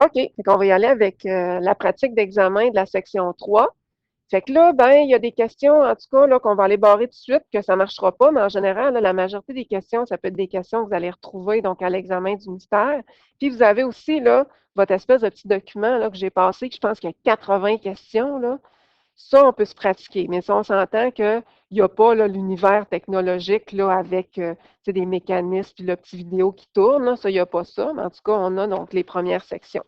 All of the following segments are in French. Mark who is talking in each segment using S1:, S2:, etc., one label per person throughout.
S1: OK, fait qu'on va y aller avec la pratique d'examen de la section 3. Fait que là, ben, il y a des questions, en tout cas, là, qu'on va aller barrer tout de suite, que ça ne marchera pas, mais en général, là, la majorité des questions, ça peut être des questions que vous allez retrouver donc à l'examen du ministère. Puis vous avez aussi là, votre espèce de petit document là, que j'ai passé, que je pense qu'il y a 80 questions. Là. Ça, on peut se pratiquer, mais ça, on s'entend qu'il n'y a pas l'univers technologique là, avec des mécanismes puis le petit vidéo qui tourne. Là. Ça, il n'y a pas ça, mais en tout cas, on a donc les premières sections.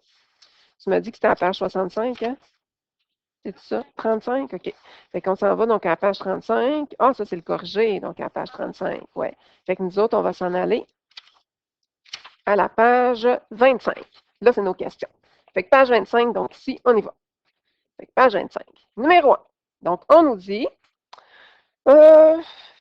S1: Tu m'as dit que c'était à page 65, hein? C'est ça? 35? OK. Fait qu'on s'en va donc à la page 35. Ah, ça, c'est le corrigé, donc à la page 35. Ouais. Fait que nous autres, on va s'en aller à la page 25. Là, c'est nos questions. Fait que page 25, donc ici, on y va. Fait que page 25. Numéro 1. Donc, on nous dit euh,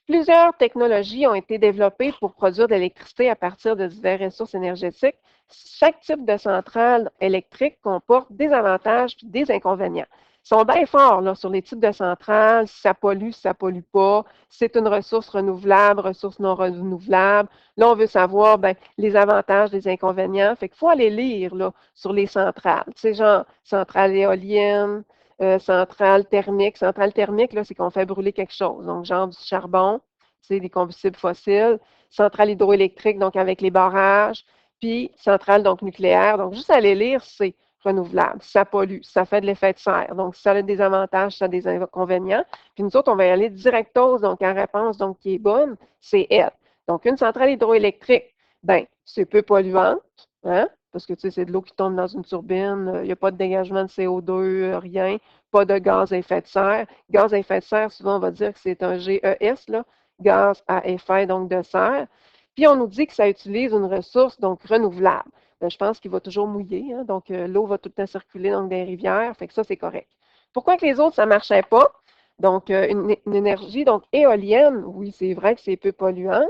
S1: plusieurs technologies ont été développées pour produire de l'électricité à partir de diverses ressources énergétiques. Chaque type de centrale électrique comporte des avantages et des inconvénients. Ils sont bien forts là, sur les types de centrales, si ça pollue, si ça ne pollue pas, si c'est une ressource renouvelable, ressource non renouvelable. Là, on veut savoir ben, les avantages, les inconvénients. Fait qu'il faut aller lire là, sur les centrales. Tu sais, genre centrale éolienne, centrale thermique. Centrale thermique, là, c'est qu'on fait brûler quelque chose. Donc, genre du charbon, c'est des combustibles fossiles. Centrale hydroélectrique, donc avec les barrages. Puis, centrale, donc nucléaire. Donc, juste aller lire, c'est renouvelable. Ça pollue, ça fait de l'effet de serre. Donc, ça a des avantages, ça a des inconvénients. Puis, nous autres, on va y aller directos, donc en réponse, donc qui est bonne, c'est elle. Donc, une centrale hydroélectrique, ben, c'est peu polluante, hein? Parce que tu sais, c'est de l'eau qui tombe dans une turbine, il n'y a pas de dégagement de CO2, rien, pas de gaz à effet de serre. Gaz à effet de serre, souvent, on va dire que c'est un GES, là, gaz à effet donc de serre. Puis on nous dit que ça utilise une ressource donc renouvelable. Bien, je pense qu'il va toujours mouiller, hein, donc l'eau va tout le temps circuler dans des rivières, fait que ça, c'est correct. Pourquoi que les autres, ça ne marchait pas? Donc, une énergie donc éolienne, oui, c'est vrai que c'est peu polluante,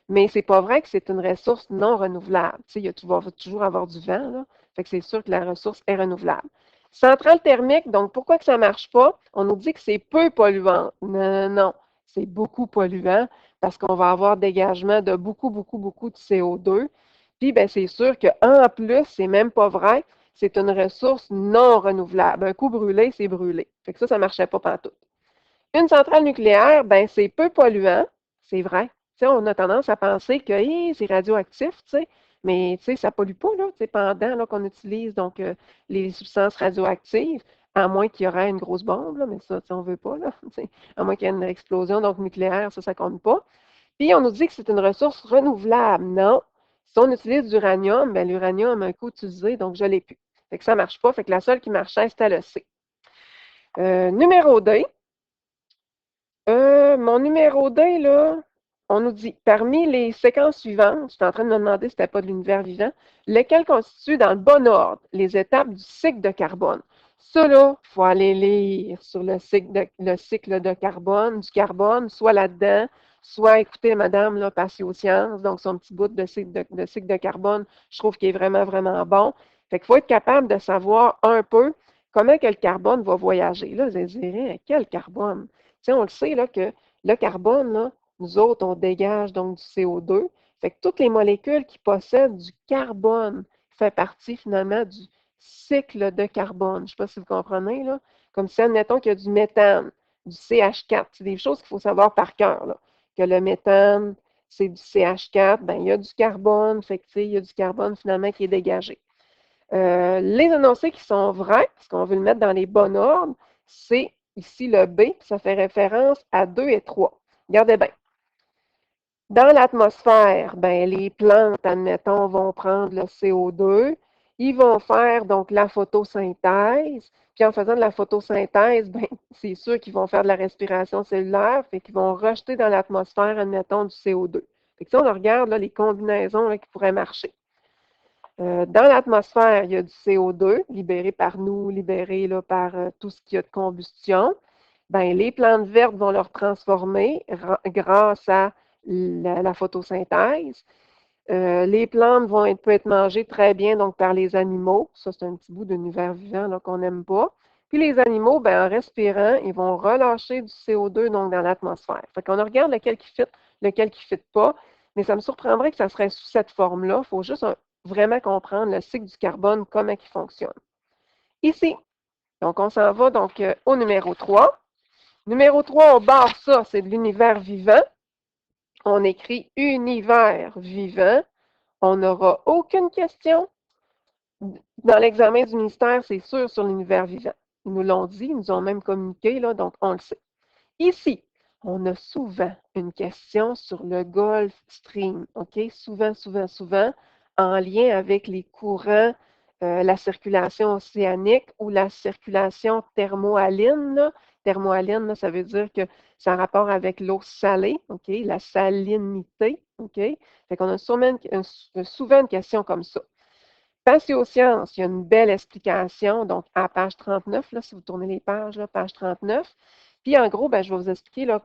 S1: mais c'est pas vrai que c'est une ressource non renouvelable. Tu sais, tu vas toujours avoir du vent, là. Fait que c'est sûr que la ressource est renouvelable. Centrale thermique, donc pourquoi que ça ne marche pas? On nous dit que c'est peu polluant. Non, non, c'est beaucoup polluant parce qu'on va avoir dégagement de beaucoup, beaucoup, beaucoup de CO2. Puis, ben, c'est sûr qu'en plus, c'est même pas vrai, c'est une ressource non renouvelable. Un coup brûlé, c'est brûlé. Fait que ça ne marchait pas partout. Une centrale nucléaire, ben, c'est peu polluant, c'est vrai. Tu sais, on a tendance à penser que hey, c'est radioactif, tu sais, mais tu sais, ça ne pollue pas là, tu sais, pendant là, qu'on utilise donc, les substances radioactives, à moins qu'il y aurait une grosse bombe, là, mais ça, tu sais, on ne veut pas, là, tu sais, à moins qu'il y ait une explosion donc nucléaire, ça ne compte pas. Puis on nous dit que c'est une ressource renouvelable. Non. Si on utilise de l'uranium, ben, l'uranium a un coût utilisé, donc je ne l'ai plus. Fait que ça ne marche pas. Fait que la seule qui marchait, c'était le C. Numéro 2, mon numéro D, là, on nous dit, parmi les séquences suivantes, je suis en train de me demander si ce n'était pas de l'univers vivant, lequel constitue dans le bon ordre les étapes du cycle de carbone. Ça, là, il faut aller lire sur le cycle de carbone, du carbone, soit là-dedans, soit écouter Madame là, Patioscience, donc son petit bout de cycle de carbone, je trouve qu'il est vraiment, vraiment bon. Fait qu'il faut être capable de savoir un peu comment que le carbone va voyager. Là, vous allez dire, quel carbone? Tu sais, on le sait là, que le carbone, là, nous autres, on dégage donc du CO2. Fait que toutes les molécules qui possèdent du carbone font partie finalement du cycle de carbone. Je ne sais pas si vous comprenez, là. Comme si, admettons qu'il y a du méthane, du CH4. C'est des choses qu'il faut savoir par cœur, là. Que le méthane, c'est du CH4, ben, il y a du carbone, fait que, tu sais, il y a du carbone finalement qui est dégagé. Les énoncés qui sont vrais, parce qu'on veut le mettre dans les bons ordres, c'est ici le B, puis ça fait référence à 2 et 3. Regardez bien. Dans l'atmosphère, ben, les plantes, admettons, vont prendre le CO2. Ils vont faire donc la photosynthèse. Puis en faisant de la photosynthèse, ben, c'est sûr qu'ils vont faire de la respiration cellulaire, fait qu'ils vont rejeter dans l'atmosphère, admettons, du CO2. Fait que si on regarde là, les combinaisons là, qui pourraient marcher. Dans l'atmosphère, il y a du CO2 libéré par nous, libéré là, par tout ce qui a de combustion. Ben, les plantes vertes vont le transformer grâce à la photosynthèse. Les plantes peuvent être mangées très bien donc, par les animaux. Ça, c'est un petit bout d'univers vivant qu'on n'aime pas. Puis les animaux, ben, en respirant, ils vont relâcher du CO2 donc, dans l'atmosphère. Fait qu'on regarde lequel qui fit pas. Mais ça me surprendrait que ça serait sous cette forme-là. Il faut juste vraiment comprendre le cycle du carbone, comment il fonctionne. Ici, donc on s'en va donc au numéro 3. Numéro 3, on barre ça, c'est de l'univers vivant. On écrit univers vivant. On n'aura aucune question. Dans l'examen du ministère, c'est sûr sur l'univers vivant. Ils nous l'ont dit, ils nous ont même communiqué, là, donc on le sait. Ici, on a souvent une question sur le Gulf Stream, OK? Souvent, souvent, souvent, en lien avec les courants, la circulation océanique ou la circulation thermohaline. Là. Thermohaline, là, ça veut dire que c'est en rapport avec l'eau salée, OK? La salinité, OK? Fait qu'on a souvent une question comme ça. Patiosciences, il y a une belle explication, donc à page 39, là, si vous tournez les pages, là, page 39. Puis en gros, ben, je vais vous expliquer là,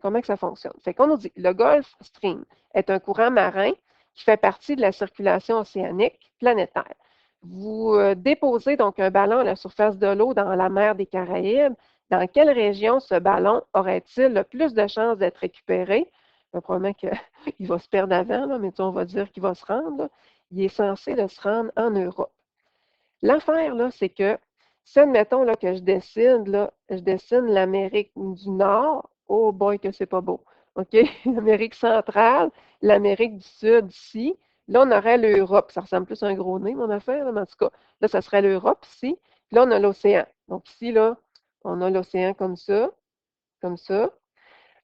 S1: comment que ça fonctionne. Fait qu'on nous dit, le Gulf Stream est un courant marin qui fait partie de la circulation océanique planétaire. Vous déposez donc un ballon à la surface de l'eau dans la mer des Caraïbes. Dans quelle région ce ballon aurait-il le plus de chances d'être récupéré? Probablement qu'il va se perdre avant, là, mais on va dire qu'il va se rendre. Là. Il est censé se rendre en Europe. L'affaire, là, c'est que si, admettons là, que je dessine l'Amérique du Nord, oh boy, que c'est pas beau. OK? L'Amérique centrale, l'Amérique du Sud ici. Là, on aurait l'Europe. Ça ressemble plus à un gros nez, mon affaire, là, mais en tout cas, là, ça serait l'Europe ici. Puis là, on a l'océan. Donc ici, là, on a l'océan comme ça, comme ça.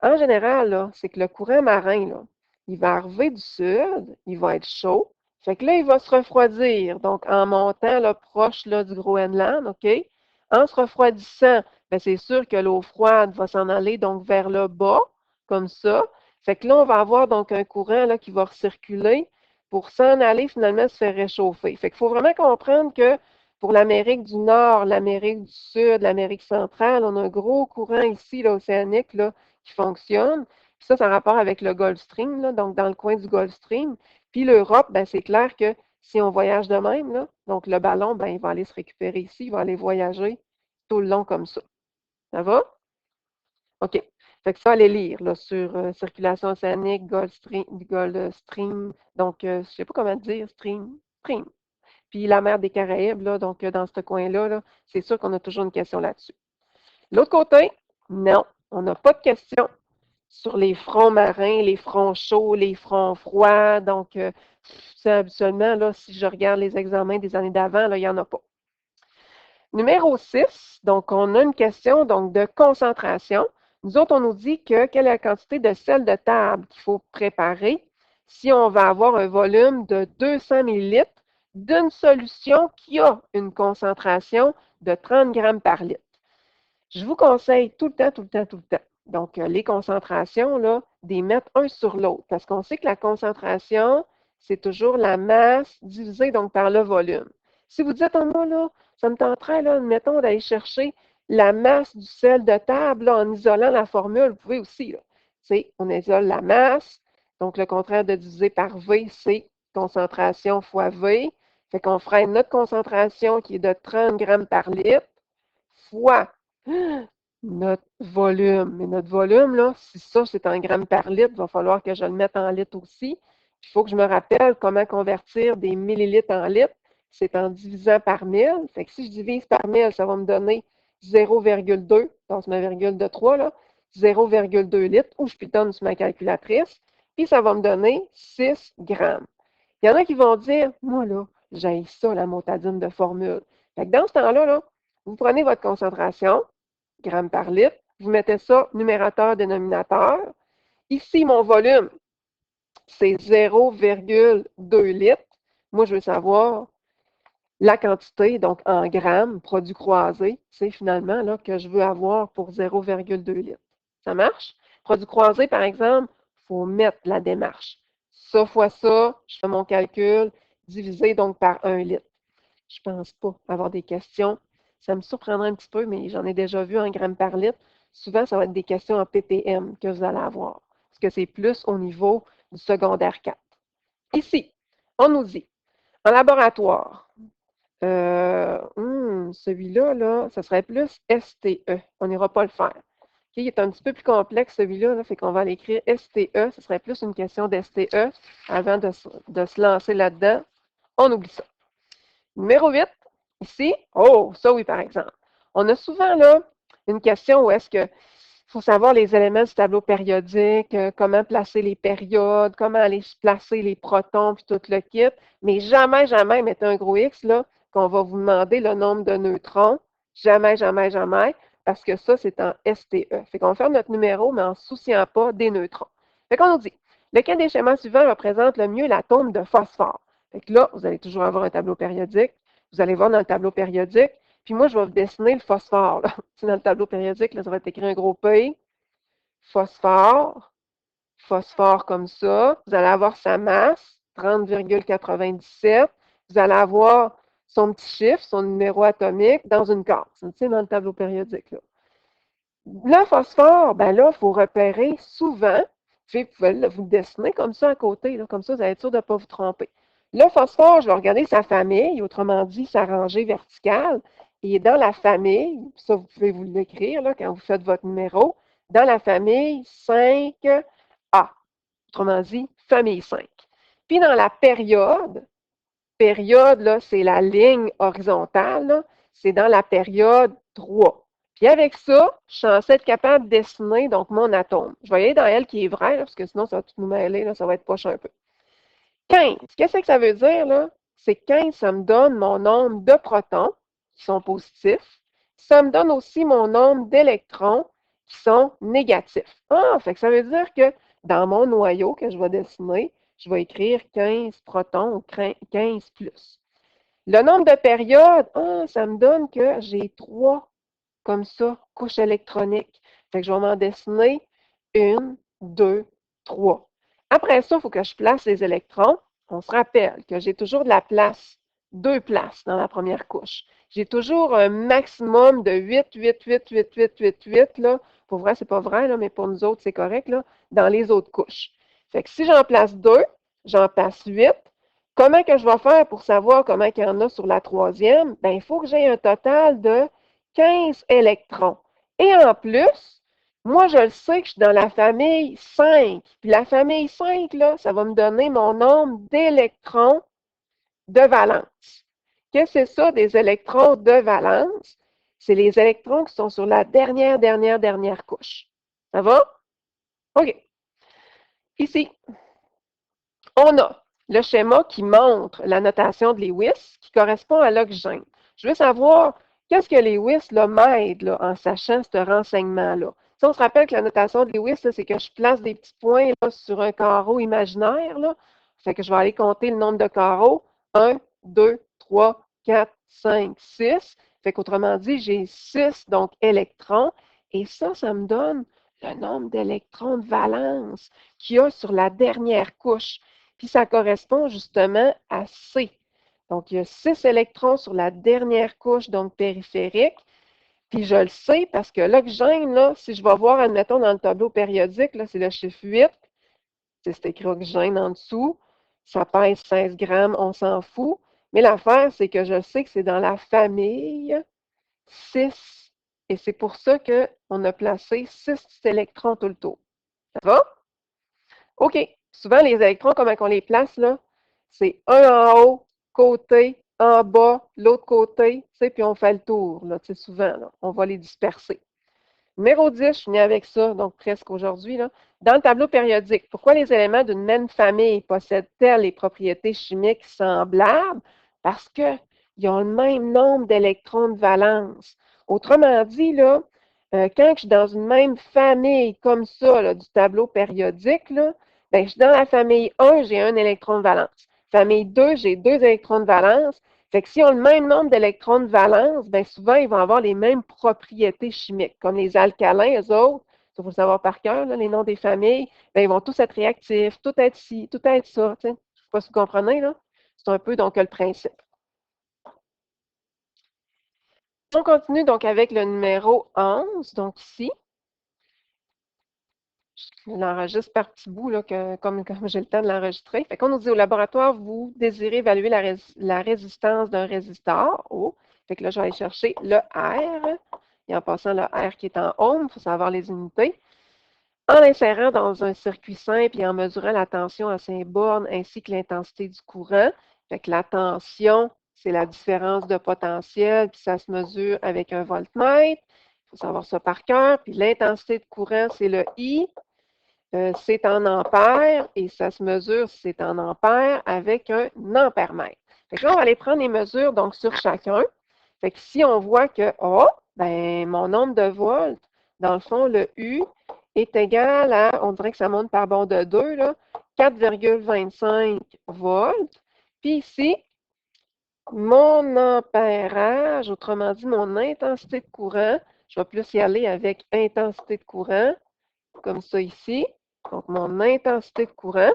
S1: En général, là, c'est que le courant marin, là, il va arriver du sud, il va être chaud. Fait que là, il va se refroidir. Donc, en montant là, proche là, du Groenland, OK? En se refroidissant, ben, c'est sûr que l'eau froide va s'en aller donc vers le bas, comme ça. Fait que là, on va avoir donc un courant là, qui va recirculer pour s'en aller finalement se faire réchauffer. Fait qu'il faut vraiment comprendre que pour l'Amérique du Nord, l'Amérique du Sud, l'Amérique centrale, on a un gros courant ici, là, océanique, là, qui fonctionne. Puis ça, c'est en rapport avec le Gulf Stream, là, donc dans le coin du Gulf Stream. Puis l'Europe, ben, c'est clair que si on voyage de même, là, donc le ballon, ben, il va aller se récupérer ici, il va aller voyager tout le long comme ça. Ça va? OK. Fait que ça, allez lire là, sur circulation océanique, Gulf Stream, donc je ne sais pas comment dire, stream. Puis la mer des Caraïbes, là, donc dans ce coin-là, là, c'est sûr qu'on a toujours une question là-dessus. L'autre côté, non, on n'a pas de question sur les fronts marins, les fronts chauds, les fronts froids. Donc, habituellement, là, si je regarde les examens des années d'avant, là, il n'y en a pas. Numéro 6, donc on a une question donc, de concentration. Nous autres, on nous dit que quelle est la quantité de sel de table qu'il faut préparer si on va avoir un volume de 200 ml d'une solution qui a une concentration de 30 grammes par litre. Je vous conseille tout le temps, tout le temps, tout le temps. Donc, les concentrations, là, des mettre un sur l'autre. Parce qu'on sait que la concentration, c'est toujours la masse divisée donc par le volume. Si vous dites, moi, là, ça me tenterait, là, mettons, d'aller chercher la masse du sel de table là, en isolant la formule, vous pouvez aussi. Là. On isole la masse. Donc, le contraire de diviser par V, c'est concentration fois V. Fait qu'on ferait notre concentration qui est de 30 grammes par litre fois notre volume. Mais notre volume, là, si ça, c'est en grammes par litre, il va falloir que je le mette en litres aussi. Il faut que je me rappelle comment convertir des millilitres en litres. C'est en divisant par 1000. Fait que si je divise par 1000, ça va me donner 0,2, dans ma virgule de 3, là, 0,2 litres, ou je pitonne sur ma calculatrice, puis ça va me donner 6 grammes. Il y en a qui vont dire, moi, là, j'ai ça, la motadine de formule. Fait que dans ce temps-là, là, vous prenez votre concentration, grammes par litre, vous mettez ça numérateur, dénominateur. Ici, mon volume, c'est 0,2 litres. Moi, je veux savoir la quantité, donc en grammes, produit croisé, c'est finalement là, que je veux avoir pour 0,2 litres. Ça marche? Produit croisé, par exemple, il faut mettre la démarche. Ça fois ça, je fais mon calcul, divisé donc par 1 litre. Je ne pense pas avoir des questions. Ça me surprendrait un petit peu, mais j'en ai déjà vu en grammes par litre. Souvent, ça va être des questions en ppm que vous allez avoir, parce que c'est plus au niveau du secondaire 4. Ici, on nous dit, en laboratoire, celui-là, là, ça serait plus STE. On n'ira pas le faire. Okay, il est un petit peu plus complexe, celui-là, là, fait qu'on va l'écrire STE. Ce serait plus une question d'STE avant de se lancer là-dedans. On oublie ça. Numéro 8, ici. Oh, ça oui, par exemple. On a souvent là une question où est-ce que faut savoir les éléments du tableau périodique, comment placer les périodes, comment aller placer les protons, puis tout le kit. Mais jamais, jamais mettez un gros X là, qu'on va vous demander le nombre de neutrons. Jamais, jamais, jamais, parce que ça, c'est en STE. Fait qu'on va faire notre numéro, mais en ne se souciant pas des neutrons. Fait qu'on nous dit, lequel des schémas suivants représente le mieux l'atome de phosphore? Fait que là, vous allez toujours avoir un tableau périodique. Vous allez voir dans le tableau périodique, puis moi, je vais vous dessiner le phosphore. Là. Dans le tableau périodique, là, ça va être écrit un gros P, phosphore, phosphore comme ça. Vous allez avoir sa masse, 30,97. Vous allez avoir son petit chiffre, son numéro atomique dans une case. Dans le tableau périodique. Là. Le phosphore, ben là, il faut repérer souvent. Puis vous pouvez vous le dessiner comme ça à côté, là, comme ça, vous allez être sûr de ne pas vous tromper. Le phosphore, je vais regarder sa famille, autrement dit, sa rangée verticale. Il est dans la famille, ça, vous pouvez vous l'écrire là, quand vous faites votre numéro, dans la famille 5A. Autrement dit, famille 5. Puis dans la période, là, c'est la ligne horizontale, c'est dans la période 3. Puis avec ça, je suis censée être capable de dessiner donc mon atome. Je vais y aller dans elle qui est vrai, là, parce que sinon, ça va tout nous mêler, là, ça va être poche un peu. 15, qu'est-ce que ça veut dire, là? C'est 15, ça me donne mon nombre de protons qui sont positifs. Ça me donne aussi mon nombre d'électrons qui sont négatifs. Ah, fait que ça veut dire que dans mon noyau que je vais dessiner, je vais écrire 15 protons ou 15 plus. Le nombre de périodes, ça me donne que j'ai 3 comme ça, couches électroniques. Fait que je vais m'en dessiner 1, 2, 3. Après ça, il faut que je place les électrons. On se rappelle que j'ai toujours de la place, 2 places dans la première couche. J'ai toujours un maximum de 8, 8, 8, 8, 8, 8, 8, là. Pour vrai, c'est pas vrai, là, mais pour nous autres, c'est correct, là, dans les autres couches. Fait que si j'en place 2, j'en place 8. Comment que je vais faire pour savoir comment il y en a sur la troisième? Bien, il faut que j'ai un total de 15 électrons. Et en plus, moi, je le sais que je suis dans la famille 5. Puis la famille 5, là, ça va me donner mon nombre d'électrons de valence. Qu'est-ce que c'est ça, des électrons de valence? C'est les électrons qui sont sur la dernière couche. Ça va? OK. Ici, on a le schéma qui montre la notation de Lewis qui correspond à l'oxygène. Je veux savoir qu'est-ce que Lewis m'aide en sachant ce renseignement-là. Si on se rappelle que la notation de Lewis, c'est que je place des petits points là, sur un carreau imaginaire. Là. Fait que je vais aller compter le nombre de carreaux. 1, 2, 3, 4, 5, 6. Fait qu'autrement dit, j'ai 6 donc électrons. Et ça me donne le nombre d'électrons de valence qu'il y a sur la dernière couche. Puis ça correspond justement à C. Donc, il y a 6 électrons sur la dernière couche, donc périphérique. Puis je le sais parce que l'oxygène, là, si je vais voir, admettons, dans le tableau périodique, là, c'est le chiffre 8. C'est écrit oxygène en dessous. Ça pèse 16 grammes, on s'en fout. Mais l'affaire, c'est que je sais que c'est dans la famille 6. Et c'est pour ça qu'on a placé 6 électrons tout le tour. Ça va? OK. Souvent, les électrons, comment on les place, là? C'est un en haut, côté, en bas, l'autre côté, puis on fait le tour, là, souvent, là, on va les disperser. Numéro 10, je finis avec ça, donc presque aujourd'hui, là. Dans le tableau périodique, pourquoi les éléments d'une même famille possèdent-elles les propriétés chimiques semblables? Parce qu'ils ont le même nombre d'électrons de valence. Autrement dit, là, quand je suis dans une même famille comme ça, là, du tableau périodique, là, ben, je suis dans la famille 1, j'ai un électron de valence. Famille 2, j'ai 2 électrons de valence. Fait que s'ils ont le même nombre d'électrons de valence, bien souvent, ils vont avoir les mêmes propriétés chimiques. Comme les alcalins, eux autres, il faut le savoir par cœur, là, les noms des familles, bien, ils vont tous être réactifs, tout être ci, tout être ça. Je ne sais pas si vous comprenez, là. C'est un peu donc le principe. On continue donc avec le numéro 11, donc ici. Je l'enregistre par petits bouts, là, comme j'ai le temps de l'enregistrer. Fait qu'on nous dit au laboratoire, vous désirez évaluer la résistance d'un résistor. Oh. Fait que là, je vais aller chercher le R. Et en passant le R qui est en ohm, il faut savoir les unités. En l'insérant dans un circuit simple et en mesurant la tension à 5 bornes ainsi que l'intensité du courant, Fait que la tension, c'est la différence de potentiel, puis ça se mesure avec un voltmètre. Il faut savoir ça par cœur. Puis l'intensité de courant, c'est le I. C'est en ampères et ça se mesure, c'est en ampères, avec un ampèremètre. Fait que là, on va aller prendre les mesures donc sur chacun. Fait que si on voit que, oh, ben, mon nombre de volts, dans le fond, le U est égal à, on dirait que ça monte par bond de 2, là, 4,25 volts. Puis ici, mon ampérage, autrement dit, mon intensité de courant, je vais plus y aller avec intensité de courant, comme ça ici. Donc, mon intensité de courant,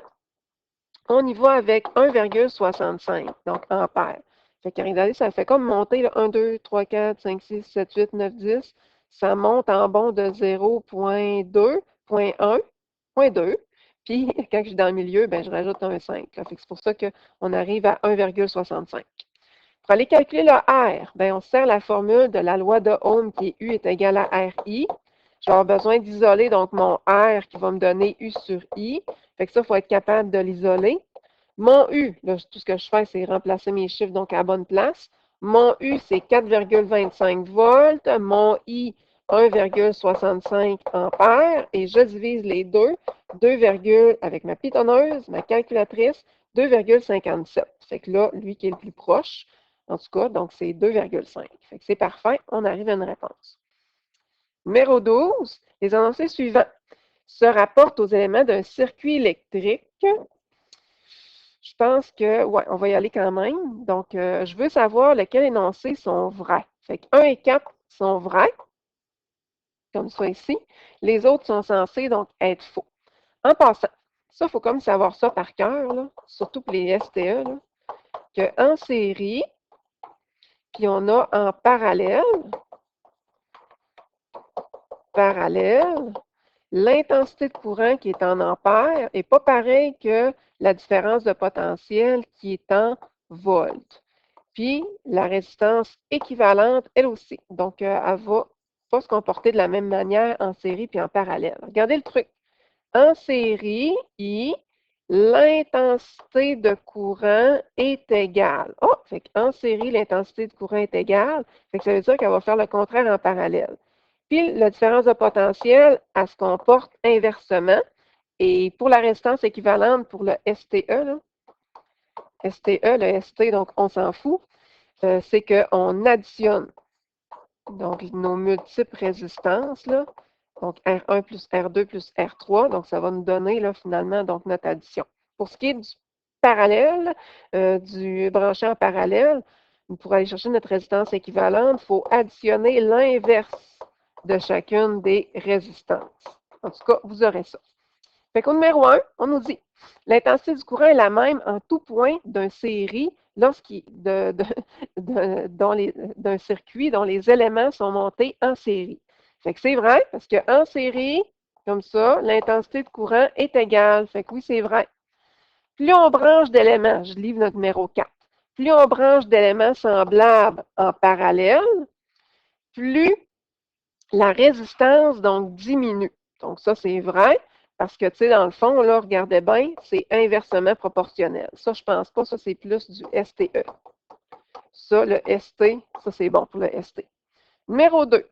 S1: on y va avec 1,65, donc ampères. Fait que regardez, ça fait comme monter là, 1, 2, 3, 4, 5, 6, 7, 8, 9, 10. Ça monte en bond de 0,2, 0,1, 0,2. Puis, quand je suis dans le milieu, ben, je rajoute un 5. Là. Fait que c'est pour ça qu'on arrive à 1,65. Pour aller calculer le R, ben, on sert la formule de la loi de Ohm qui est U est égal à RI. Je vais avoir besoin d'isoler donc mon R qui va me donner U sur I. Fait que ça, il faut être capable de l'isoler. Mon U, là, tout ce que je fais, c'est remplacer mes chiffres donc à la bonne place. Mon U, c'est 4,25 volts. Mon I, 1,65 ampères. Et je divise les deux. 2, avec ma pitonneuse, ma calculatrice, 2,57. Fait que là, lui qui est le plus proche, en tout cas, donc c'est 2,5. Fait que c'est parfait. On arrive à une réponse. Numéro 12, les énoncés suivants se rapportent aux éléments d'un circuit électrique. Je pense que, ouais, on va y aller quand même. Donc, je veux savoir lesquels énoncés sont vrais. Fait que 1 et 4 sont vrais, comme ça ici. Les autres sont censés donc être faux. En passant, ça, il faut comme savoir ça par cœur, là, surtout pour les STE, là, qu'en série, puis on a en parallèle, l'intensité de courant qui est en ampères n'est pas pareil que la différence de potentiel qui est en volts. Puis, la résistance équivalente, elle aussi. Donc, elle ne va pas se comporter de la même manière en série puis en parallèle. Regardez le truc. En série, l'intensité de courant est égale. Oh, fait qu'en série, l'intensité de courant est égale. Fait que ça veut dire qu'elle va faire le contraire en parallèle. Puis, la différence de potentiel, elle se comporte inversement. Et pour la résistance équivalente pour le STE, là, STE, le ST, donc on s'en fout, c'est qu'on additionne donc nos multiples résistances, là, donc R1 plus R2 plus R3, donc ça va nous donner là, finalement donc, notre addition. Pour ce qui est du parallèle, du branché en parallèle, pour aller chercher notre résistance équivalente, il faut additionner l'inverse de chacune des résistances. En tout cas, vous aurez ça. Fait qu'au numéro 1, on nous dit l'intensité du courant est la même en tout point d'un série d'un circuit dont les éléments sont montés en série. Fait que c'est vrai, parce qu'en série, comme ça, l'intensité de courant est égale. Fait que oui, c'est vrai. Plus on branche d'éléments, je livre notre numéro 4, plus on branche d'éléments semblables en parallèle, plus la résistance, donc, diminue. Donc, ça, c'est vrai. Parce que, tu sais, dans le fond, là, regardez bien, c'est inversement proportionnel. Ça, je ne pense pas. Ça, c'est plus du STE. Ça, le ST, ça, c'est bon pour le ST. Numéro 2,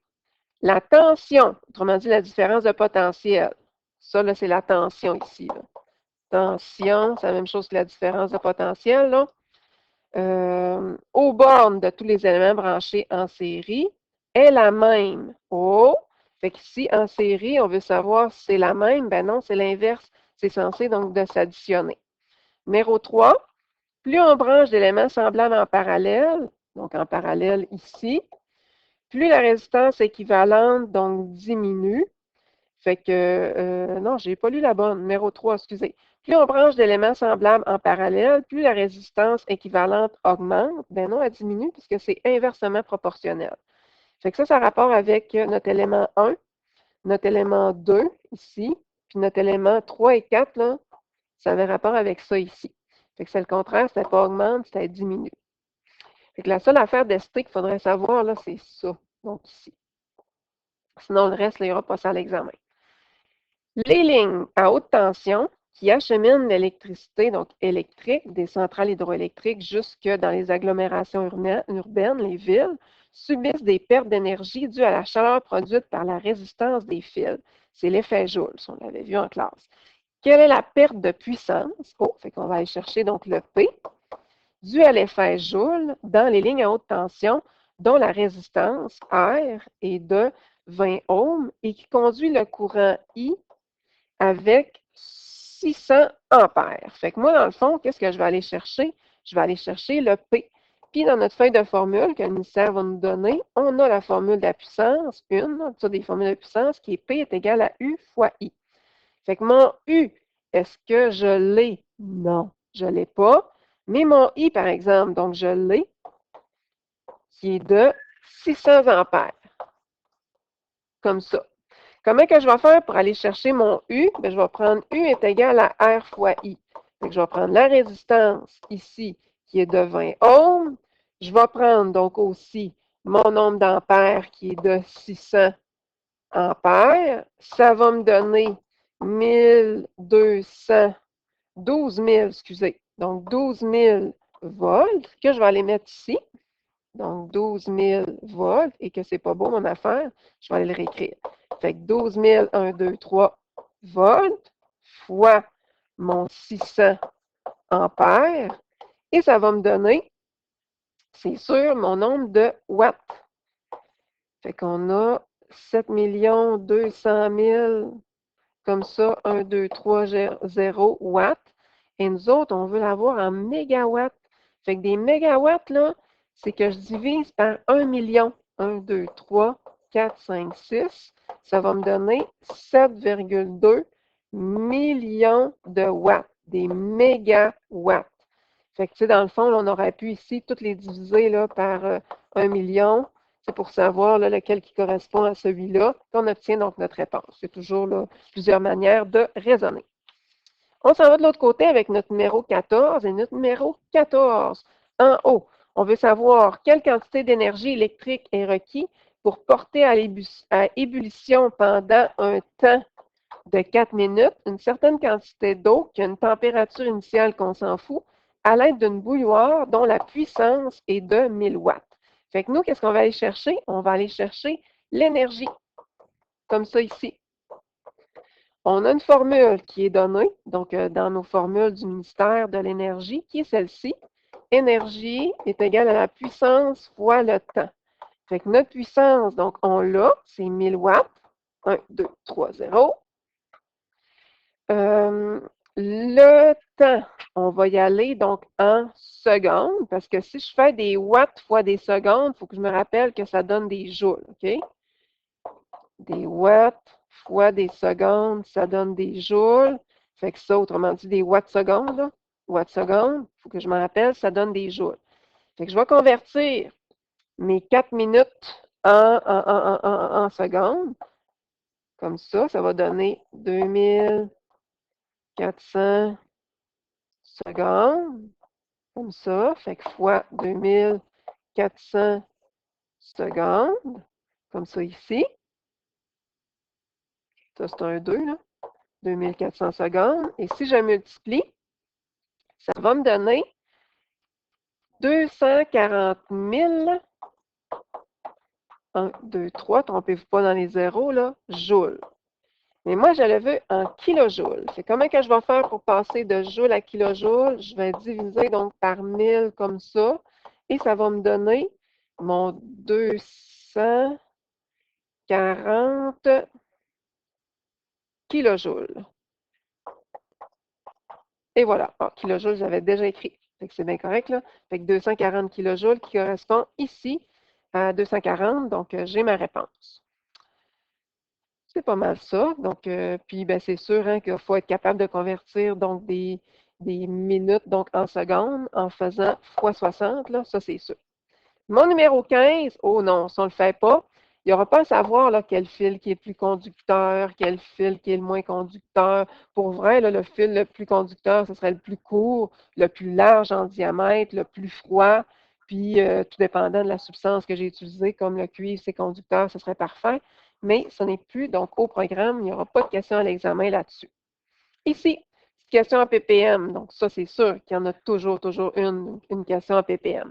S1: la tension, autrement dit, la différence de potentiel. Ça, là, c'est la tension ici. Là. Tension, c'est la même chose que la différence de potentiel. Là. Aux bornes de tous les éléments branchés en série est la même. Oh! Fait qu'ici, en série, on veut savoir si c'est la même. Ben non, c'est l'inverse. C'est censé donc de s'additionner. Numéro 3, plus on branche d'éléments semblables en parallèle, donc en parallèle ici, plus la résistance équivalente donc diminue. Fait que, non, je n'ai pas lu la bonne. Numéro 3, excusez. Plus on branche d'éléments semblables en parallèle, plus la résistance équivalente augmente. Ben non, elle diminue puisque c'est inversement proportionnel. Fait que ça a rapport avec notre élément 1, notre élément 2 ici, puis notre élément 3 et 4, là, ça avait rapport avec ça ici. Fait que c'est le contraire, c'était pas augmente, c'était diminue. Fait que la seule affaire d'ST qu'il faudrait savoir, là, c'est ça. Donc ici. Sinon, le reste, là, il n'y aura pas ça à l'examen. Les lignes à haute tension qui acheminent l'électricité, donc électrique, des centrales hydroélectriques jusque dans les agglomérations urbaines, les villes, subissent des pertes d'énergie dues à la chaleur produite par la résistance des fils. C'est l'effet Joule, si on l'avait vu en classe. Quelle est la perte de puissance? Oh, fait qu'on va aller chercher donc le P, dû à l'effet Joule dans les lignes à haute tension dont la résistance R est de 20 ohms et qui conduit le courant I avec 600 ampères. Fait que moi, dans le fond, qu'est-ce que je vais aller chercher? Je vais aller chercher le P. Puis dans notre feuille de formule que le ministère va nous donner, on a la formule de la puissance, une, ça des formules de puissance, qui est P est égal à U fois I. Fait que mon U, est-ce que je l'ai? Non, je ne l'ai pas. Mais mon I, par exemple, donc je l'ai, qui est de 600 ampères. Comme ça. Comment que je vais faire pour aller chercher mon U? Bien, je vais prendre U est égal à R fois I. Donc, je vais prendre la résistance ici, qui est de 20 ohms. Je vais prendre donc aussi mon nombre d'ampères, qui est de 600 ampères. Ça va me donner 12 000, excusez. Donc, 12 000 volts, que je vais aller mettre ici. Donc, 12 000 volts, et que c'est pas beau mon affaire, je vais aller le réécrire. Fait que 12 000, 1, 2, 3 volts fois mon 600 ampères, et ça va me donner, c'est sûr, mon nombre de watts. Fait qu'on a 7 200 000, comme ça, 1, 2, 3, 0 watts. Et nous autres, on veut l'avoir en mégawatts. Fait que des mégawatts, là, c'est que je divise par 1 million. 1, 2, 3, 4, 5, 6. Ça va me donner 7,2 millions de watts. Des mégawatts. Fait que, tu sais, dans le fond, là, on aurait pu ici toutes les diviser là, par 1 million. C'est pour savoir là, lequel qui correspond à celui-là. On obtient donc notre réponse. C'est toujours là, plusieurs manières de raisonner. On s'en va de l'autre côté avec notre numéro 14. Et notre numéro 14, en haut, on veut savoir quelle quantité d'énergie électrique est requise pour porter à ébullition pendant un temps de 4 minutes une certaine quantité d'eau qui a une température initiale qu'on s'en fout à l'aide d'une bouilloire dont la puissance est de 1000 watts. Fait que nous, qu'est-ce qu'on va aller chercher? On va aller chercher l'énergie, comme ça ici. On a une formule qui est donnée, donc dans nos formules du ministère de l'Énergie, qui est celle-ci. Énergie est égale à la puissance fois le temps. Fait que notre puissance, donc on l'a, c'est 1000 watts. 1, 2, 3, 0. Le temps, on va y aller donc en secondes, parce que si je fais des watts fois des secondes, il faut que je me rappelle que ça donne des joules, OK? Des watts fois des secondes, ça donne des joules. Fait que ça, autrement dit, des watts secondes, là. Watts secondes, il faut que je me rappelle, ça donne des joules. Fait que je vais convertir mes 4 minutes en secondes. Comme ça va donner 2400 secondes. Comme ça. Fait que fois 2400 secondes. Comme ça ici. Ça, c'est un 2, là. 2400 secondes. Et si je multiplie, ça va me donner 240 000. 1, 2, 3. Trompez-vous pas dans les zéros, là. Joules. Mais moi, je le veux en kilojoules. C'est comment que je vais faire pour passer de joule à kilojoule? Je vais diviser donc par 1000 comme ça. Et ça va me donner mon 240 kilojoules. Et voilà. Ah, kilojoules, j'avais déjà écrit. Fait que c'est bien correct, là. Fait que 240 kilojoules qui correspond ici à 240. Donc, j'ai ma réponse. C'est pas mal ça. Donc, puis ben, c'est sûr hein, qu'il faut être capable de convertir donc des minutes donc en secondes en faisant fois 60, là, ça c'est sûr. Mon numéro 15, oh non, si on ne le fait pas, il n'y aura pas à savoir là, quel fil qui est le plus conducteur, quel fil qui est le moins conducteur. Pour vrai, là, le fil le plus conducteur, ce serait le plus court, le plus large en diamètre, le plus froid. Puis, tout dépendant de la substance que j'ai utilisée, comme le cuivre, c'est conducteur, ce serait parfait. Mais ce n'est plus, donc au programme, il n'y aura pas de question à l'examen là-dessus. Ici, ce question en ppm. Donc, ça, c'est sûr qu'il y en a toujours une question en ppm.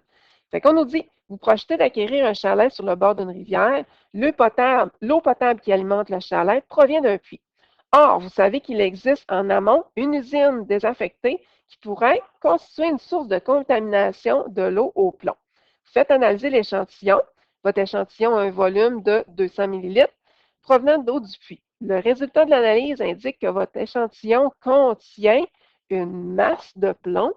S1: Fait qu'on nous dit, vous projetez d'acquérir un chalet sur le bord d'une rivière. L'eau potable qui alimente le chalet provient d'un puits. Or, vous savez qu'il existe en amont une usine désaffectée qui pourrait constituer une source de contamination de l'eau au plomb. Vous faites analyser l'échantillon. Votre échantillon a un volume de 200 ml provenant d'eau du puits. Le résultat de l'analyse indique que votre échantillon contient une masse de plomb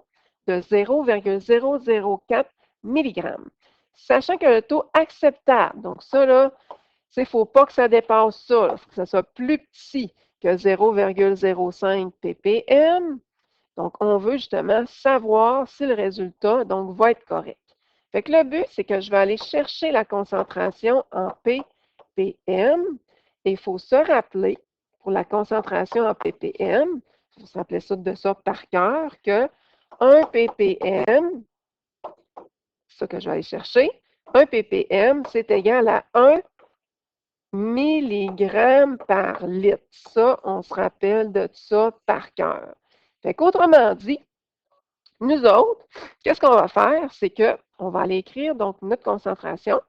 S1: de 0,004 mg. Sachant que le taux acceptable, donc ça, là, il ne faut pas que ça dépasse ça. Il faut que ça soit plus petit que 0,05 ppm. Donc, on veut justement savoir si le résultat donc, va être correct. Fait que le but, c'est que je vais aller chercher la concentration en ppm. Et il faut se rappeler, pour la concentration en ppm, il faut se rappeler ça de ça par cœur, que 1 ppm, c'est ça que je vais aller chercher, 1 ppm, c'est égal à 1 mg par litre. Ça, on se rappelle de ça par cœur. Fait qu'autrement dit, nous autres, qu'est-ce qu'on va faire? C'est qu'on va aller écrire donc notre concentration.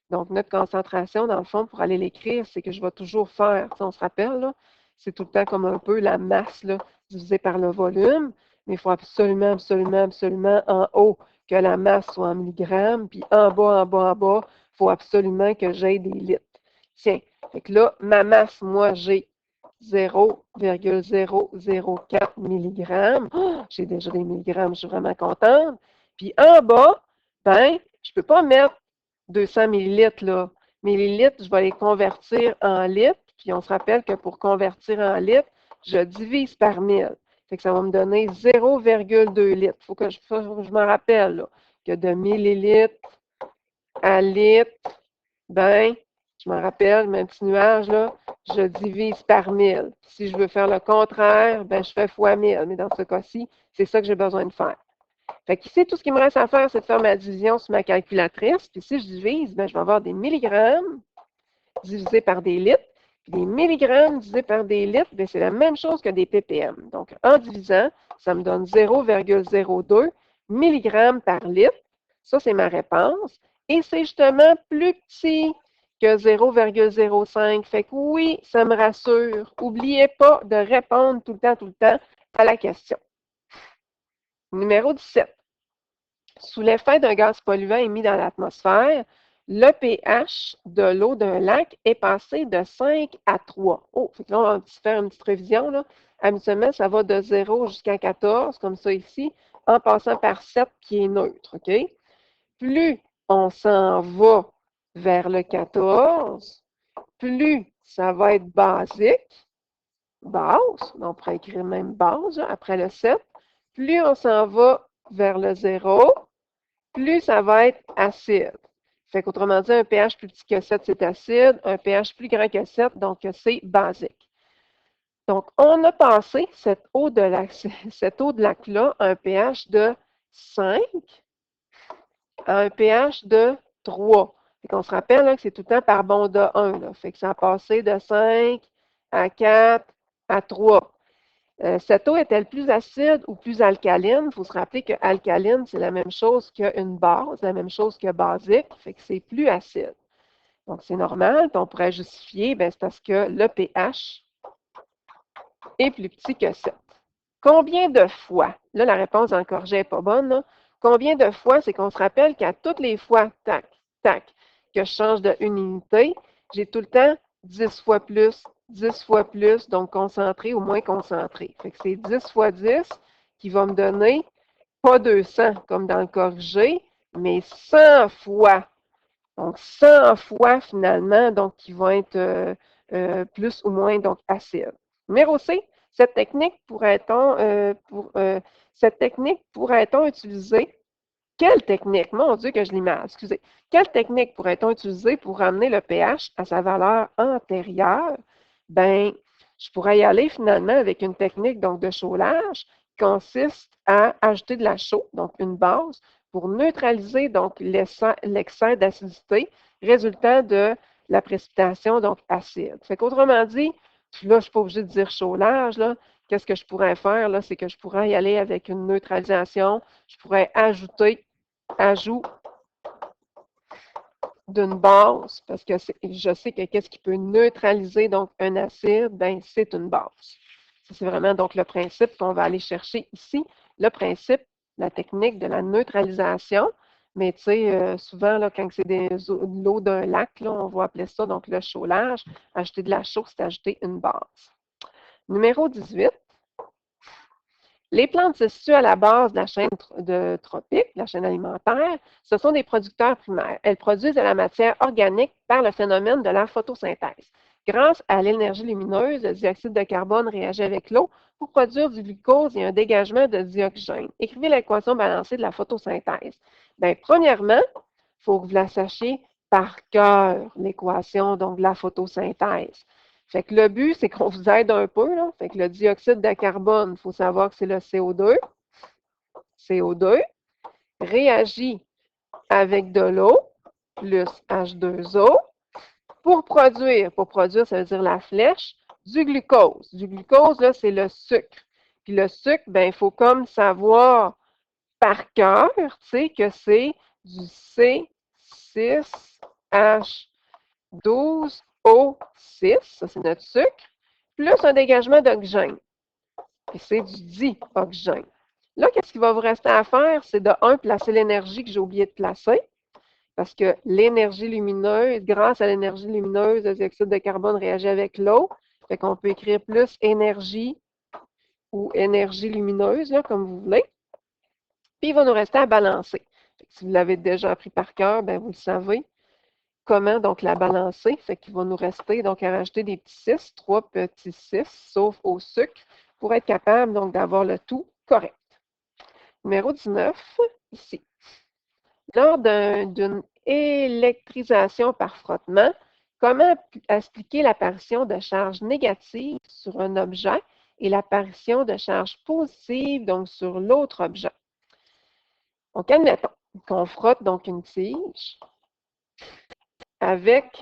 S1: Donc, notre concentration, dans le fond, pour aller l'écrire, c'est que je vais toujours faire, on se rappelle, c'est tout le temps comme un peu la masse là, divisée par le volume, mais il faut absolument en haut que la masse soit en milligrammes, puis en bas, il faut absolument que j'aie des litres. Tiens, fait que là, ma masse, moi, j'ai 0,004 mg. Oh, j'ai déjà des milligrammes, je suis vraiment contente. Puis en bas, ben, je ne peux pas mettre 200 millilitres, là. Millilitres, je vais les convertir en litres. Puis on se rappelle que pour convertir en litres, je divise par 1000. Fait que ça va me donner 0,2 litres. Il faut que je me rappelle là, que de millilitres à litres, ben, je me rappelle, mes petits nuages, là, je divise par 1000. Si je veux faire le contraire, ben, je fais fois 1000. Mais dans ce cas-ci, c'est ça que j'ai besoin de faire. Fait qu'ici, tout ce qui me reste à faire, c'est de faire ma division sur ma calculatrice. Puis si je divise, ben, je vais avoir des milligrammes divisés par des litres. Puis des milligrammes divisés par des litres, ben, c'est la même chose que des ppm. Donc, en divisant, ça me donne 0,02 mg par litre. Ça, c'est ma réponse. Et c'est justement plus petit que 0,05. Fait que oui, ça me rassure. N'oubliez pas de répondre tout le temps à la question. Numéro 17. Sous l'effet d'un gaz polluant émis dans l'atmosphère, le pH de l'eau d'un lac est passé de 5 à 3. Oh, fait que là, on va faire une petite révision. Là. Habituellement, ça va de 0 jusqu'à 14, comme ça ici, en passant par 7 qui est neutre. OK? Plus on s'en va vers le 14, plus ça va être basique, base, on pourrait écrire même base là, après le 7. Plus on s'en va vers le 0, plus ça va être acide. Fait qu'autrement dit, un pH plus petit que 7, c'est acide. Un pH plus grand que 7, donc c'est basique. Donc, on a passé cette eau de lac-là à un pH de 5 à un pH de 3. Fait qu'on se rappelle là, que c'est tout le temps par bond de 1. Là. Fait que ça a passé de 5 à 4 à 3. Cette eau est-elle plus acide ou plus alcaline? Il faut se rappeler que alcaline, c'est la même chose qu'une base, la même chose que basique, fait que c'est plus acide. Donc, c'est normal, puis on pourrait justifier, c'est parce que le pH est plus petit que 7. Combien de fois? Là, la réponse encore n'est pas bonne. Là. Combien de fois? C'est qu'on se rappelle qu'à toutes les fois, tac, tac, que je change de unité, j'ai tout le temps 10 fois plus, donc concentré ou moins concentré. Fait que c'est 10 fois 10 qui va me donner pas 200 comme dans le corrigé, mais 100 fois. Donc 100 fois finalement, donc qui vont être plus ou moins donc acides. Numéro C, cette technique pourrait-on utiliser? Quelle technique? Mon Dieu que je l'imagine, excusez. Quelle technique pourrait-on utiliser pour ramener le pH à sa valeur antérieure? Ben, je pourrais y aller finalement avec une technique donc, de chaulage qui consiste à ajouter de la chaux, donc une base, pour neutraliser donc l'excès d'acidité résultant de la précipitation donc acide. Fait qu'autrement dit, là, je ne suis pas obligée de dire chaulage, là. qu'est-ce que je pourrais faire, là, c'est que je pourrais y aller avec une neutralisation. Je pourrais ajouter ajout d'une base, parce que je sais que qu'est-ce qui peut neutraliser donc un acide, ben c'est une base. C'est vraiment donc le principe qu'on va aller chercher ici, le principe, la technique de la neutralisation. Mais tu sais, souvent, là, quand c'est de l'eau d'un lac, là, on va appeler ça donc le chaulage. Ajouter de la chaux, c'est ajouter une base. Numéro 18. Les plantes se situent à la base de la chaîne tropique, la chaîne alimentaire. Ce sont des producteurs primaires. Elles produisent de la matière organique par le phénomène de la photosynthèse. Grâce à l'énergie lumineuse, le dioxyde de carbone réagit avec l'eau pour produire du glucose et un dégagement de dioxygène. Écrivez l'équation balancée de la photosynthèse. Bien, premièrement, il faut que vous la sachiez par cœur, l'équation donc de la photosynthèse. Fait que le but, c'est qu'on vous aide un peu, là. Fait que le dioxyde de carbone, il faut savoir que c'est le CO2. CO2 réagit avec de l'eau plus H2O pour produire, ça veut dire la flèche, du glucose. Du glucose, là, c'est le sucre. Puis le sucre, ben, il faut comme savoir par cœur, tu sais, que c'est du C6H12O6, ça c'est notre sucre, plus un dégagement d'oxygène. Et c'est du dioxygène. Là, qu'est-ce qu'il va vous rester à faire? C'est de 1, placer l'énergie que j'ai oublié de placer. Parce que l'énergie lumineuse, grâce à l'énergie lumineuse, le dioxyde de carbone réagit avec l'eau. Fait qu'on peut écrire plus énergie ou énergie lumineuse, là, comme vous voulez. Puis il va nous rester à balancer. Si vous l'avez déjà appris par cœur, ben vous le savez. Comment donc la balancer? Fait qu'il va nous rester donc à rajouter des petits 6, 3 petits 6, sauf au sucre, pour être capable donc d'avoir le tout correct. Numéro 19, ici. Lors d'une électrisation par frottement, comment expliquer l'apparition de charges négatives sur un objet et l'apparition de charges positives donc sur l'autre objet? Donc, admettons qu'on frotte donc une tige avec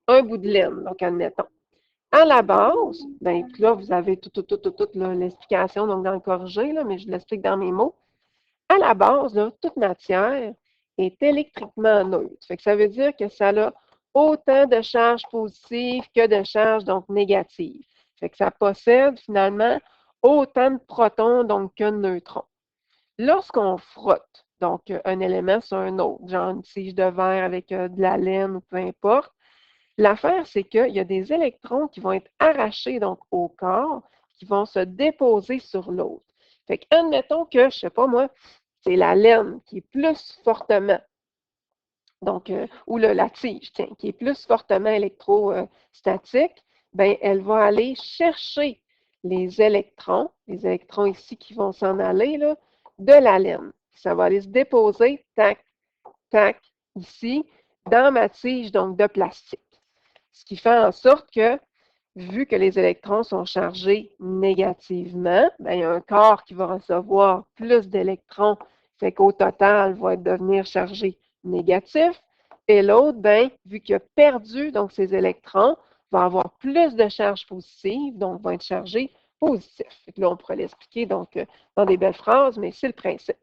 S1: un bout de laine, donc admettons. À la base, bien, là, vous avez toute l'explication donc dans le corrigé, là, mais je l'explique dans mes mots. À la base, là, toute matière est électriquement neutre. Fait que ça veut dire que ça a autant de charges positives que de charges donc négatives. Fait que ça possède finalement autant de protons donc que de neutrons. Lorsqu'on frotte donc un élément sur un autre, genre une tige de verre avec de la laine ou peu importe, l'affaire, c'est qu'il y a des électrons qui vont être arrachés donc au corps, qui vont se déposer sur l'autre. Fait que, admettons que, je ne sais pas moi, c'est la laine qui est plus fortement, donc, ou la tige, tiens, qui est plus fortement électrostatique, bien, elle va aller chercher les électrons ici qui vont s'en aller, là, de la laine. Ça va aller se déposer, tac, tac, ici, dans ma tige, donc, de plastique. Ce qui fait en sorte que, vu que les électrons sont chargés négativement, bien, il y a un corps qui va recevoir plus d'électrons, fait qu'au total, va devenir chargé négatif. Et l'autre, bien, vu qu'il a perdu donc ses électrons, va avoir plus de charges positives, donc va être chargé positif. Fait que là, on pourrait l'expliquer donc dans des belles phrases, mais c'est le principe.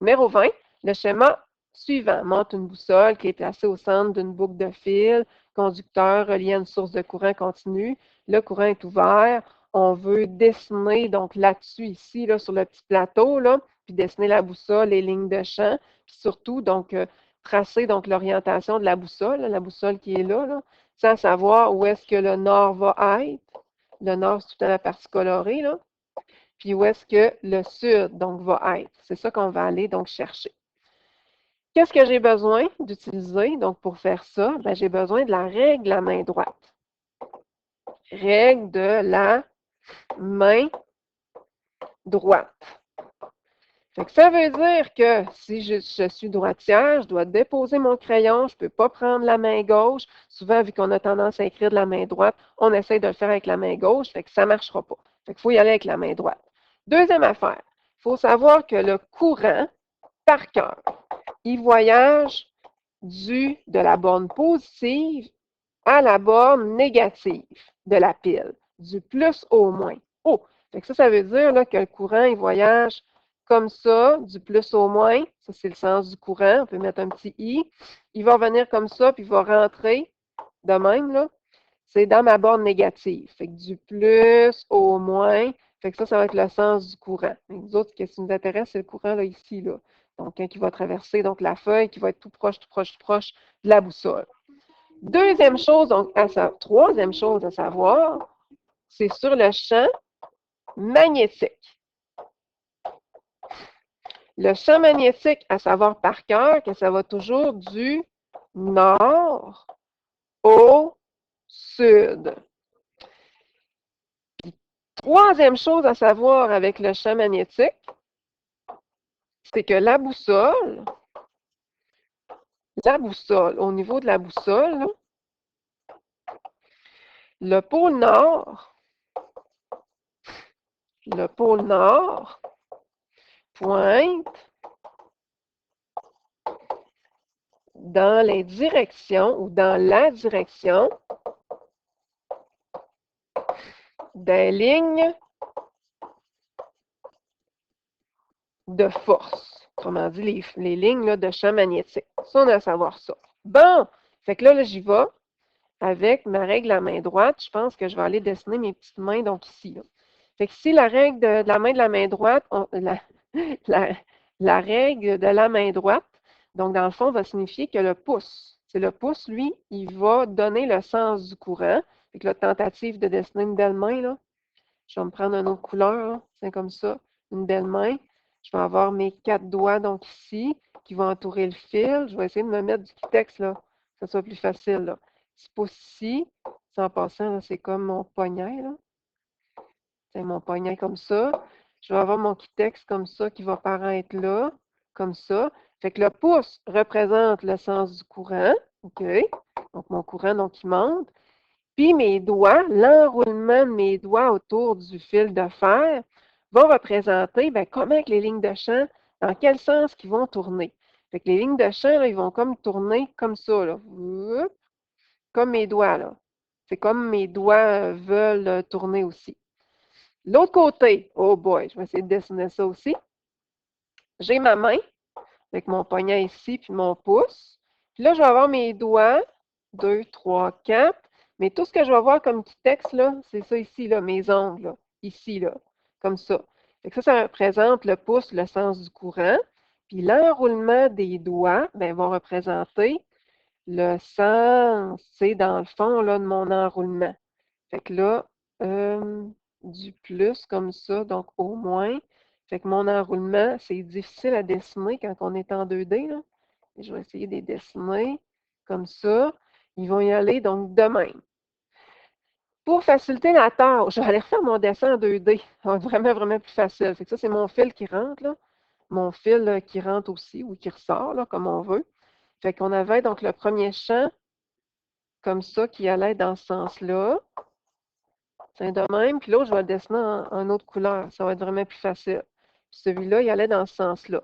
S1: Numéro 20, le schéma suivant montre une boussole qui est placée au centre d'une boucle de fil conducteur relié à une source de courant continu. Le courant est ouvert. On veut dessiner donc là-dessus, ici, là, sur le petit plateau, là, puis dessiner la boussole, les lignes de champ, puis surtout donc tracer donc l'orientation de la boussole qui est là, sans savoir où est-ce que le nord va être. Le nord, c'est tout à la partie colorée, là. Puis où est-ce que le sud, donc, va être. C'est ça qu'on va aller, donc, chercher. Qu'est-ce que j'ai besoin d'utiliser, donc, pour faire ça? Bien, j'ai besoin de la règle de la main droite. Règle de la main droite. Fait que ça veut dire que si je suis droitière, je dois déposer mon crayon, je ne peux pas prendre la main gauche. Souvent, vu qu'on a tendance à écrire de la main droite, on essaie de le faire avec la main gauche, fait que ça ne marchera pas. Fait qu'il faut y aller avec la main droite. Deuxième affaire, il faut savoir que le courant, par cœur, il voyage de la borne positive à la borne négative de la pile, du plus au moins. Oh! Fait que ça veut dire là, que le courant, il voyage comme ça, du plus au moins. Ça, c'est le sens du courant. On peut mettre un petit I. Il va venir comme ça, puis il va rentrer de même, là. C'est dans ma borne négative. Fait que du plus au moins. Fait que ça va être le sens du courant. Et nous autres, ce qui nous intéresse, c'est le courant là, ici, là. Donc, qui va traverser donc, la feuille, qui va être tout proche, tout proche, tout proche de la boussole. Deuxième chose, donc, troisième chose à savoir, c'est sur le champ magnétique. Le champ magnétique, à savoir par cœur, que ça va toujours du nord au sud. Troisième chose à savoir avec le champ magnétique, c'est que la boussole, au niveau de la boussole, là, le pôle nord pointe dans les directions ou dans la direction des lignes de force. Autrement dit, les lignes là, de champ magnétique. Ça, on a à savoir ça. Bon! Fait que là j'y vais avec ma règle à main droite. Je pense que je vais aller dessiner mes petites mains, donc ici. Là. Fait que si la règle de la main droite, la règle de la main droite, donc dans le fond, va signifier que le pouce, c'est le pouce, lui, il va donner le sens du courant. Fait que la tentative de dessiner une belle main, là, je vais me prendre une autre couleur, c'est comme ça, une belle main. Je vais avoir mes 4 doigts, donc ici, qui vont entourer le fil. Je vais essayer de me mettre du Kitex, là, que ce soit plus facile, là. Petit pouce ici, en passant, c'est comme mon poignet, là. C'est mon poignet comme ça. Je vais avoir mon Kitex comme ça qui va apparaître là, comme ça. Fait que le pouce représente le sens du courant, OK? Donc, mon courant, donc, il monte. Puis mes doigts, l'enroulement de mes doigts autour du fil de fer va représenter comment que les lignes de champ, dans quel sens qu'ils vont tourner. Fait que les lignes de champ, là, ils vont comme tourner comme ça, là. Comme mes doigts, là. C'est comme mes doigts veulent tourner aussi. L'autre côté, oh boy, je vais essayer de dessiner ça aussi. J'ai ma main avec mon poignet ici, puis mon pouce. Puis là, je vais avoir mes doigts, 2, 3, 4. Mais tout ce que je vais voir comme petit texte, là, c'est ça ici, là, mes ongles, là, ici, là, comme ça. Fait que ça représente le pouce, le sens du courant. Puis l'enroulement des doigts, va représenter le sens, c'est dans le fond, là, de mon enroulement. Fait que là, du plus comme ça, donc au moins. Fait que mon enroulement, c'est difficile à dessiner quand on est en 2D, là. Je vais essayer de les dessiner comme ça. Ils vont y aller donc de même. Pour faciliter la tâche, je vais aller refaire mon dessin en 2D. Ça va être vraiment, vraiment plus facile. Fait que ça, c'est mon fil qui rentre, là. Mon fil qui rentre aussi ou qui ressort, là, comme on veut. Fait qu'on avait donc le premier champ comme ça qui allait dans ce sens-là. C'est de même. Puis l'autre, je vais le dessiner en autre couleur. Ça va être vraiment plus facile. Puis celui-là, il allait dans ce sens-là.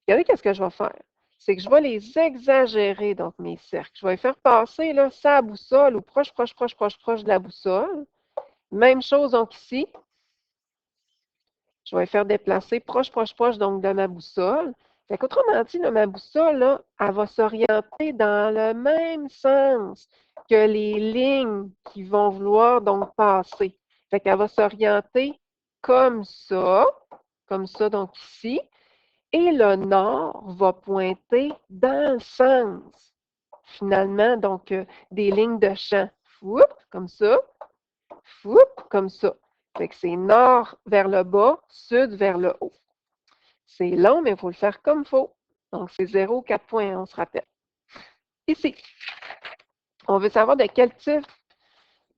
S1: Regardez qu'est-ce que je vais faire. C'est que je vais les exagérer, donc mes cercles. Je vais les faire passer là, sa boussole ou proche, proche, proche, proche, proche de la boussole. Même chose donc ici. Je vais les faire déplacer proche, proche, proche donc de ma boussole. Fait qu'autrement dit, là, ma boussole, là, elle va s'orienter dans le même sens que les lignes qui vont vouloir donc passer. Fait qu'elle va s'orienter comme ça donc ici. Et le nord va pointer dans le sens, finalement, donc des lignes de champ. Foup, comme ça. Foup, comme ça. Fait que c'est nord vers le bas, sud vers le haut. C'est long, mais il faut le faire comme il faut. Donc, c'est 0, 4 points, on se rappelle. Ici, on veut savoir de quel type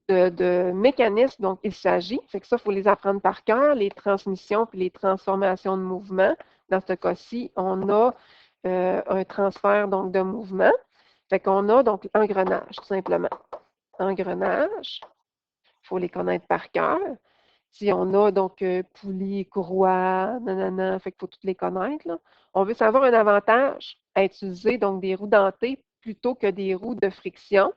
S1: de mécanisme donc, il s'agit. Fait que ça, il faut les apprendre par cœur, les transmissions puis les transformations de mouvement. Dans ce cas-ci, on a un transfert donc, de mouvement. Fait qu'on a donc l'engrenage, tout simplement. Engrenage, il faut les connaître par cœur. Si on a donc poulie, courroie, nanana, fait qu'il faut toutes les connaître. Là. On veut savoir un avantage à utiliser donc des roues dentées plutôt que des roues de friction.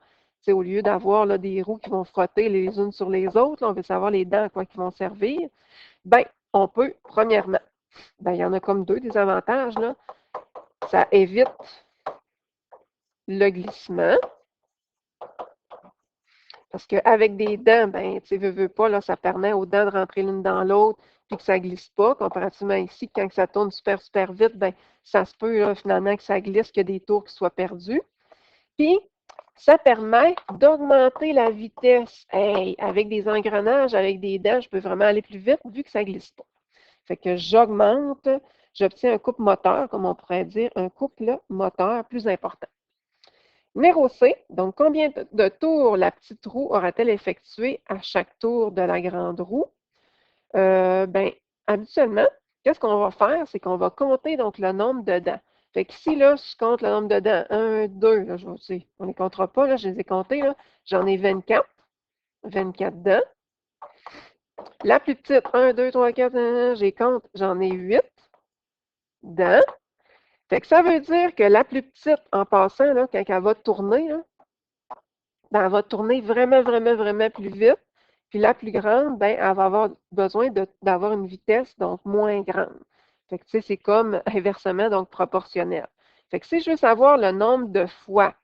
S1: sais, au lieu d'avoir là, des roues qui vont frotter les unes sur les autres, là, on veut savoir les dents à quoi qui vont servir. Bien, on peut, premièrement, ben, il y en a comme deux des avantages, là. Ça évite le glissement. Parce qu'avec des dents, ben, tu sais, veux pas, là, ça permet aux dents de rentrer l'une dans l'autre, puis que ça glisse pas, comparativement ici, quand ça tourne super, super vite, ben, ça se peut, là, finalement, que ça glisse, qu'il y a des tours qui soient perdus. Puis, ça permet d'augmenter la vitesse. Hey, avec des engrenages, avec des dents, je peux vraiment aller plus vite vu que ça glisse pas. Fait que j'augmente, j'obtiens un couple moteur, comme on pourrait dire, un couple moteur plus important. Numéro C, donc combien de tours la petite roue aura-t-elle effectué à chaque tour de la grande roue? Ben, habituellement, qu'est-ce qu'on va faire? C'est qu'on va compter donc le nombre de dents. Fait que ici, là, je compte le nombre de dents. 1, 2, là, je vais dire, on ne les comptera pas, là, je les ai comptés, là. J'en ai 24. 24 dents. La plus petite, 1, 2, 3, 4, j'y compte, j'en ai 8 dents. Fait que ça veut dire que la plus petite, en passant, là, quand elle va tourner, là, ben, elle va tourner vraiment, vraiment, vraiment plus vite. Puis la plus grande, ben, elle va avoir besoin d'avoir une vitesse donc moins grande. Fait que, tu sais, c'est comme inversement, donc proportionnel. Fait que si je veux savoir le nombre de fois,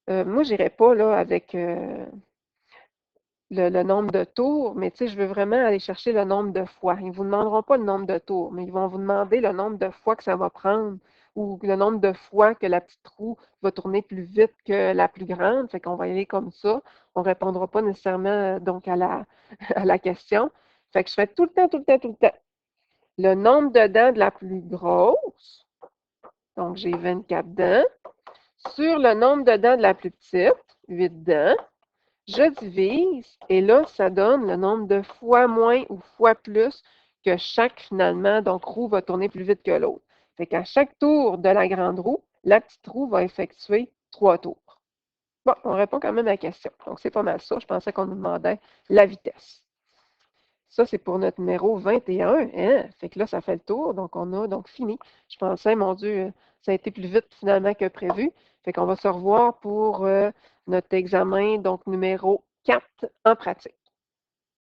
S1: moi, je n'irai pas là, avec le nombre de tours, mais tu sais, je veux vraiment aller chercher le nombre de fois. Ils ne vous demanderont pas le nombre de tours, mais ils vont vous demander le nombre de fois que ça va prendre ou le nombre de fois que la petite roue va tourner plus vite que la plus grande. Fait qu'on va y aller comme ça. On ne répondra pas nécessairement donc à la, à la question. Fait que je fais tout le temps, tout le temps, tout le temps. Le nombre de dents de la plus grosse, donc j'ai 24 dents, sur le nombre de dents de la plus petite, 8 dents. Je divise et là, ça donne le nombre de fois moins ou fois plus que chaque, finalement, donc roue va tourner plus vite que l'autre. Fait qu'à chaque tour de la grande roue, la petite roue va effectuer 3 tours. Bon, on répond quand même à la question. Donc, c'est pas mal ça. Je pensais qu'on nous demandait la vitesse. Ça, c'est pour notre numéro 21. Hein? Fait que là, ça fait le tour. Donc, on a donc fini. Je pensais, mon Dieu, ça a été plus vite finalement que prévu. Fait qu'on va se revoir pour notre examen, donc numéro 4 en pratique.